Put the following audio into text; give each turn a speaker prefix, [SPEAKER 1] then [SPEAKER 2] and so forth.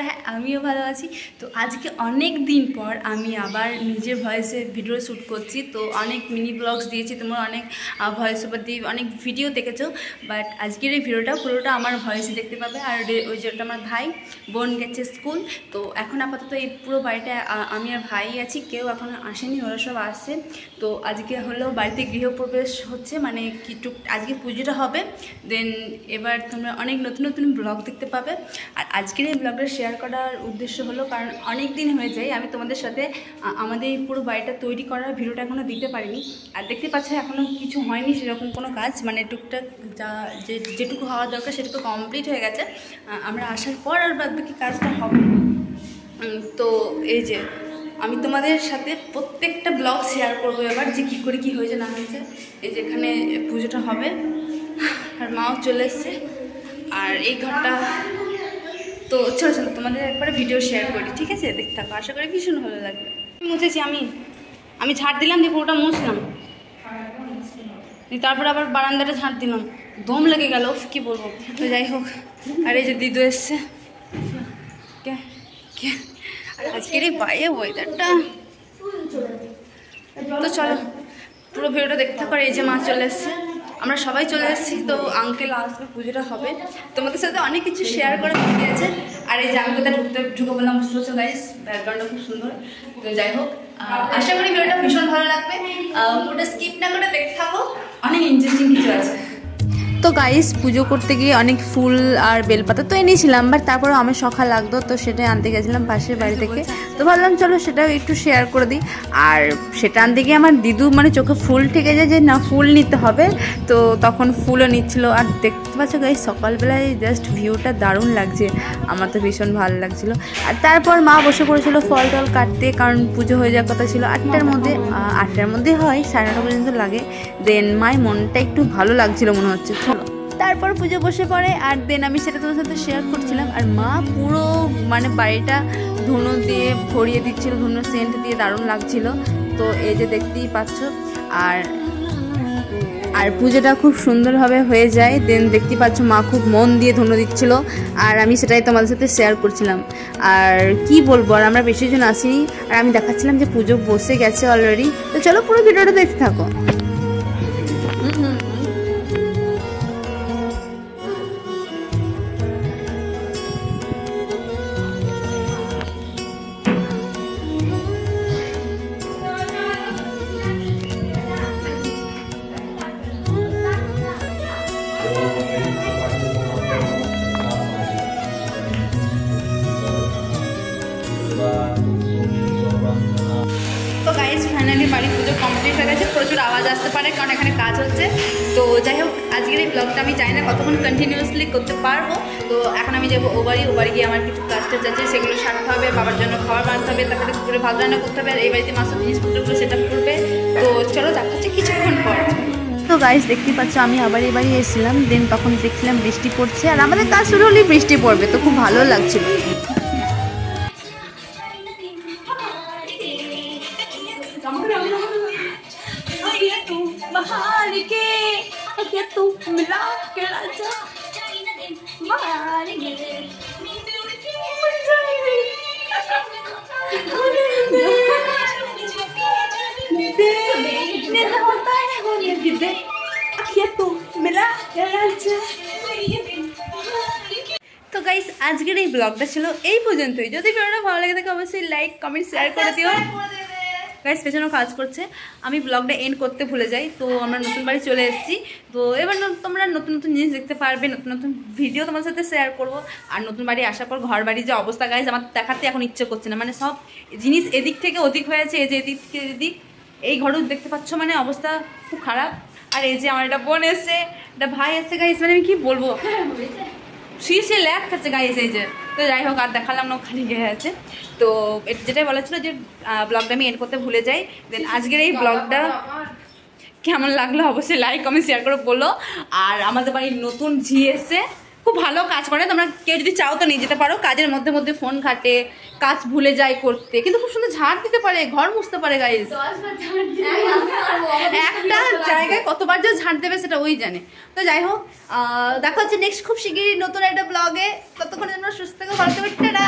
[SPEAKER 1] হ্যাঁ আমিও ভালো আছি। তো আজকে অনেক দিন পর আমি আবার নিজের ভয়েসে ভিডিও শ্যুট করছি। তো অনেক মিনি ব্লগস দিয়েছি, তোমরা অনেক ভয়েস ওভার দিয়ে অনেক ভিডিও দেখেছো, বাট আজকের এই ভিডিওটা পুরোটা আমার ভয়েসে দেখতে পাবে। আর ওই যেটা আমার ভাই বোন গেছে স্কুল, তো এখন আপাতত এই পুরো বাড়িটা আমি আর ভাই আছি, কেউ এখন আসেনি, ওরা সব আসছে। তো আজকে হলো বাড়িতে গৃহপ্রবেশ হচ্ছে, মানে কি আজকে পুজোটা হবে। দেন এবার তোমরা অনেক নতুন নতুন ব্লগ দেখতে পাবে। আর আজকের এই ব্লগটা শেয়ার করার উদ্দেশ্য হলো, কারণ অনেক দিন হয়ে যায় আমি তোমাদের সাথে আমাদের এই পুরো বাড়িটা তৈরি করার ভিডিওটা এখনও দিতে পারিনি। আর দেখতে পাচ্ছ এখনও কিছু হয়নি সেরকম কোনো কাজ, মানে টুকটাক যেটুকু হওয়া দরকার সেটুকু কমপ্লিট হয়ে গেছে। আমরা আসার পর আর বাদ বাকি কাজটা হবে। তো এই যে আমি তোমাদের সাথে প্রত্যেকটা ব্লগ শেয়ার করবো এবার, যে কী করে কী হয়েছে না হয়েছে। এই যে এখানে পুজোটা হবে আর মাও চলে এসছে, আর এই ঘরটা তো চলো চলো তোমাদের একবারে ভিডিও শেয়ার করি, ঠিক আছে? দেখতে থাকো, আশা করি ভীষণ ভালো লাগবে। মুছেছি আমি ঝাড় দিলাম, দিয়ে পুরোটা মুছলাম, তারপরে আবার বারান্দাটা ঝাড় দিলাম, দম লেগে গেল, কি বলবো। তো যাই হোক, আর এই যে দিদু এসছে, আর আজকের এই বাইরে ওয়েদারটা, তো চলো পুরো ভিডিওটা দেখতে থাকো। এই যে মা চলে এসছে, আমরা সবাই চলে এসেছি, তো আঙ্কেল আসবে, পুজোটা হবে, তোমাদের সাথে অনেক কিছু শেয়ার করে বাকি আছে। আর এই যে আমি কোথায় ঢুকে বললাম, বুঝতে পারছো গাইস, ব্যাকগ্রাউন্ডটা খুব সুন্দর। তো যাই হোক, আশা করি ভিডিওটা ভীষণ ভালো লাগবে, পুরোটা স্কিপ না করে দেখতে থাকো, অনেক ইন্টারেস্টিং কিছু আছে। তো গাইস, পুজো করতে গিয়ে অনেক ফুল আর বেলপাতা তো এনেছিলাম, বাট তারপরেও আমার শখা লাগতো, তো সেটাই আনতে গেছিলাম পাশের বাড়ি থেকে। তো ভাবলাম চলো সেটাও একটু শেয়ার করে দিই। আর সেটা আনতে গিয়ে আমার দিদু মানে চোখে ফুল ঠেকে যায় যে না ফুল নিতে হবে, তো তখন ফুলও নিচ্ছিল। আর দেখতে পাচ্ছ গাইস, সকালবেলায় জাস্ট ভিউটা দারুণ লাগছে, আমার তো ভীষণ ভালো লাগছিলো। আর তারপর মা বসে পড়েছিল ফল টল কাটতে, কারণ পুজো হয়ে যাওয়ার কথা ছিল 8টার মধ্যে, 8টার মধ্যে হয়, 9:30 পর্যন্ত লাগে। দেন মায়ের মনটা একটু ভালো লাগছিল মনে হচ্ছে। তারপর পুজো বসে পড়ে, আর দেন আমি সেটা তোমার সাথে শেয়ার করছিলাম। আর মা পুরো মানে বাড়িটা ধুনো দিয়ে ভরিয়ে দিচ্ছিল, ধুনো সেন্ট দিয়ে দারুণ লাগছিল। তো এই যে দেখতেই পাচ্ছ, আর পুজোটা খুব সুন্দরভাবে হয়ে যায়। দেন দেখতেই পাচ্ছ মা খুব মন দিয়ে ধুনো দিচ্ছিল, আর আমি সেটাই তোমাদের সাথে শেয়ার করছিলাম। আর কি বলবো, আর আমরা বেশি জন আসিনি, আর আমি দেখাচ্ছিলাম যে পুজো বসে গেছে অলরেডি। তো চলো পুরো ভিডিওটা দেখতে থাকো। তো গাইজ ফাইনালি বাড়ি পুজো কমপ্লিট হয়ে গেছে, প্রচুর আওয়াজ আসতে পারে কারণ এখানে কাজ হচ্ছে। তো যাই হোক, আজকের এই ব্লগটা আমি জানি না কতক্ষণ কন্টিনিউয়াসলি করতে পারবো। তো এখন আমি যাবো ও বাড়ি গিয়ে আমার কিছু কাজ টাজ আছে, সেগুলো সারতে হবে, বাবার জন্য খাবার বানাতে হবে, তারপরে দুপুরে ভাত রান্না করতে হবে, আর এই বাড়িতে মাসব জিনিসপত্রগুলো সেট আপ করবে। তো চলো দেখাচ্ছি কিছুক্ষণ পর। তো গাইজ দেখতেই পাচ্ছ, আমি আবার এই বাড়ি এসেছিলাম, দেন তখন দেখছিলাম বৃষ্টি পড়ছে, আর আমাদের কাজ শুরু হলেই বৃষ্টি পড়বে, তো খুব ভালো লাগছিল। তো গাইস, আজকের এই ব্লগটা ছিল এই পর্যন্তই। যদি ভিডিওটা ভালো লাগে থাকে অবশ্যই লাইক কমেন্ট শেয়ার করে দিও। গাইস পেছনেও কাজ করছে, আমি ব্লগটা এন্ড করতে ভুলে যাই। তো আমরা নতুন বাড়ি চলে এসেছি, তো এবার তোমরা নতুন নতুন জিনিস দেখতে পারবে, নতুন নতুন ভিডিও তোমার সাথে শেয়ার করবো। আর নতুন বাড়ি আসার পর ঘর বাড়ির যে অবস্থা গাইস, আমার দেখাতে এখন ইচ্ছে করছে না, মানে সব জিনিস এদিক থেকে ওদিক হয়েছে, এই যে এদিক থেকে এদিক, এই ঘরও দেখতে পাচ্ছ, মানে অবস্থা খুব খারাপ। আর এই যে আমার একটা বোন এসছে, একটা ভাই এসছে গাইস, মানে আমি কি বলবো, শীর্ষে ল্যাক খাচ্ছে গাইস এই যে। তো যাই হোক, আর দেখালাম না, খালি গিয়ে আছে। তো যেটাই বলা ছিল যে ব্লগটা আমি এন্ড করতে ভুলে যাই। দেন আজকের এই ব্লগটা কেমন লাগলো অবশ্যই লাইক কমেন্ট শেয়ার করে বলো। আর আমাদের বাড়ির নতুন ঝি এসছে, খুব ভালো কাজ করে, তোমরা কেউ যদি চাও তো নিয়ে যেতে পারো। কাজের মধ্যে মধ্যে ফোন ঘাটে, কাজ ভুলে যায় করতে, কিন্তু খুব সুন্দর ঝাড় দিতে পারে, ঘর মুছতে পারে গাইজ। একটা জায়গায় কতবার যে ঝাড় দেবে সেটা ওই জানে। তো যাই হোক, দেখা হচ্ছে নেক্সট খুব শিগগিরই নতুন একটা ব্লগে। ততক্ষণের জন্য সুস্থ থেকে ভালো থাকবে, টাটা।